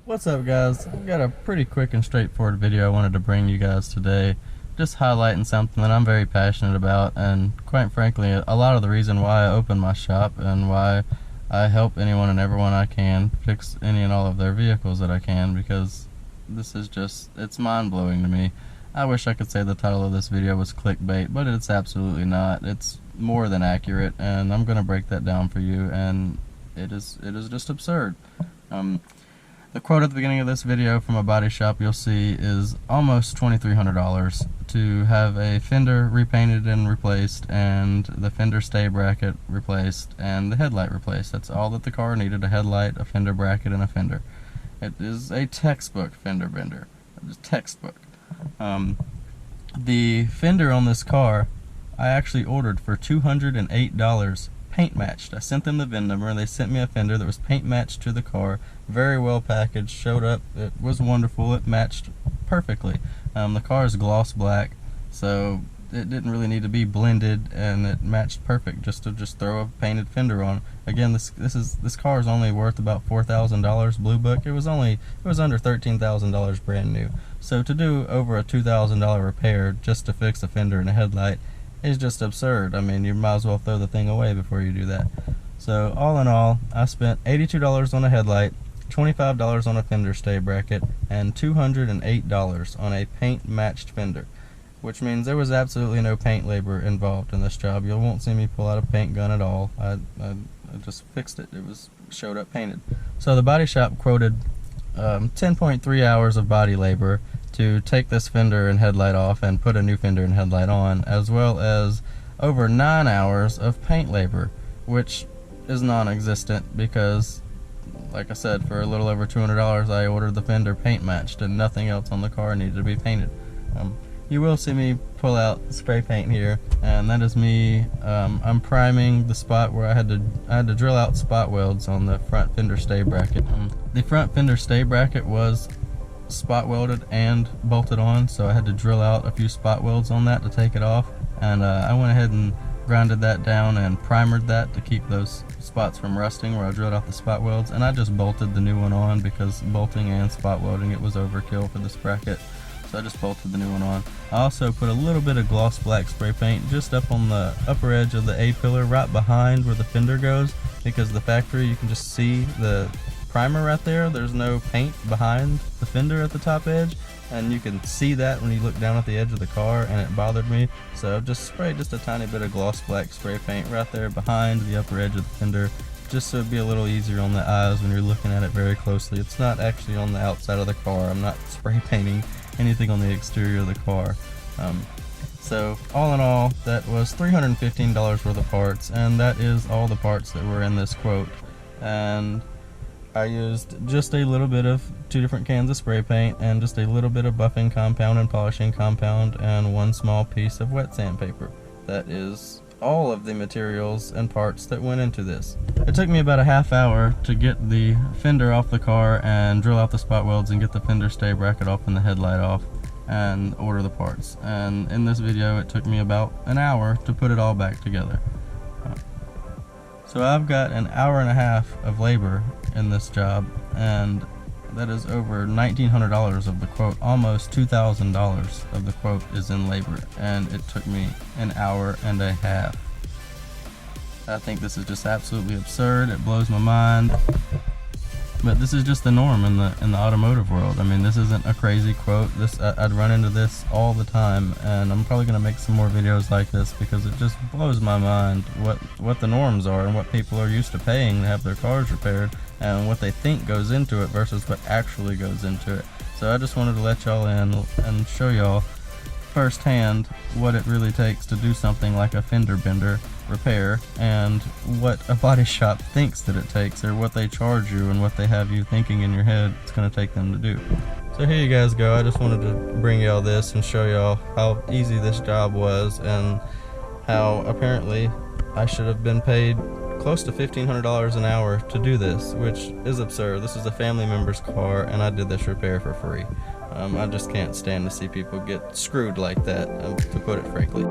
What's up, guys? I've got a pretty quick and straightforward video I wanted to bring you guys today, just highlighting something that I'm very passionate about, and quite frankly a lot of the reason why I open my shop and why I help anyone and everyone I can fix any and all of their vehicles that I can, because this is just, it's mind-blowing to me. I wish I could say the title of this video was clickbait, but it's absolutely not. It's more than accurate, and I'm going to break that down for you, and it is just absurd. The quote at the beginning of this video from a body shop you'll see is almost $2,300 to have a fender repainted and replaced, and the fender stay bracket replaced, and the headlight replaced. That's all that the car needed: a headlight, a fender bracket, and a fender. It is a textbook fender bender. It's textbook. The fender on this car I actually ordered for $208, paint matched. I sent them the VIN number and they sent me a fender that was paint matched to the car, very well packaged, showed up, it was wonderful, it matched perfectly. The car is gloss black, so it didn't really need to be blended, and it matched perfect just to throw a painted fender on. Again, this car is only worth about $4,000 Blue Book. It was under $13,000 brand new. So to do over a $2,000 repair just to fix a fender and a headlight is just absurd. I mean, you might as well throw the thing away before you do that. So all in all, I spent $82 on a headlight, $25 on a fender stay bracket, and $208 on a paint matched fender, which means there was absolutely no paint labor involved in this job. You won't see me pull out a paint gun at all. I just fixed it. It was showed up painted. So the body shop quoted 10.3 hours of body labor to take this fender and headlight off and put a new fender and headlight on, as well as over 9 hours of paint labor, which is non-existent because, like I said, for a little over $200 I ordered the fender paint matched and nothing else on the car needed to be painted. You will see me pull out spray paint here, and that is me. I'm priming the spot where I had to drill out spot welds on the front fender stay bracket. The front fender stay bracket was spot welded and bolted on, so I had to drill out a few spot welds on that to take it off, and I went ahead and grinded that down and primered that to keep those spots from rusting where I drilled out the spot welds, and I just bolted the new one on because bolting and spot welding, it was overkill for this bracket. So I just bolted the new one on. I also put a little bit of gloss black spray paint just up on the upper edge of the A-pillar right behind where the fender goes, because the factory, you can just see the primer right there. There's no paint behind the fender at the top edge, and you can see that when you look down at the edge of the car, and it bothered me. So I've just sprayed just a tiny bit of gloss black spray paint right there behind the upper edge of the fender, just so it'd be a little easier on the eyes when you're looking at it very closely. It's not actually on the outside of the car. I'm not spray painting anything on the exterior of the car. So all in all, that was $315 worth of parts, and that is all the parts that were in this quote. And I used just a little bit of 2 different cans of spray paint and just a little bit of buffing compound and polishing compound and 1 small piece of wet sandpaper. That is all of the materials and parts that went into this. It took me about a half hour to get the fender off the car and drill out the spot welds and get the fender stay bracket off and the headlight off and order the parts. And in this video it took me about an hour to put it all back together. So I've got an hour and a half of labor in this job, and that is over $1,900 of the quote. Almost $2,000 of the quote is in labor, and it took me an hour and a half. I think this is just absolutely absurd. It blows my mind, but this is just the norm in the automotive world. I mean, this isn't a crazy quote. I'd run into this all the time, and I'm probably gonna make some more videos like this because it just blows my mind what the norms are and what people are used to paying to have their cars repaired, and what they think goes into it versus what actually goes into it. So I just wanted to let y'all in and show y'all firsthand what it really takes to do something like a fender bender repair, and what a body shop thinks that it takes, or what they charge you and what they have you thinking in your head it's going to take them to do. So here you guys go. I just wanted to bring y'all this and show y'all how easy this job was, and how apparently I should have been paid close to $1,500 an hour to do this, which is absurd. This is a family member's car, and I did this repair for free. I just can't stand to see people get screwed like that, to put it frankly.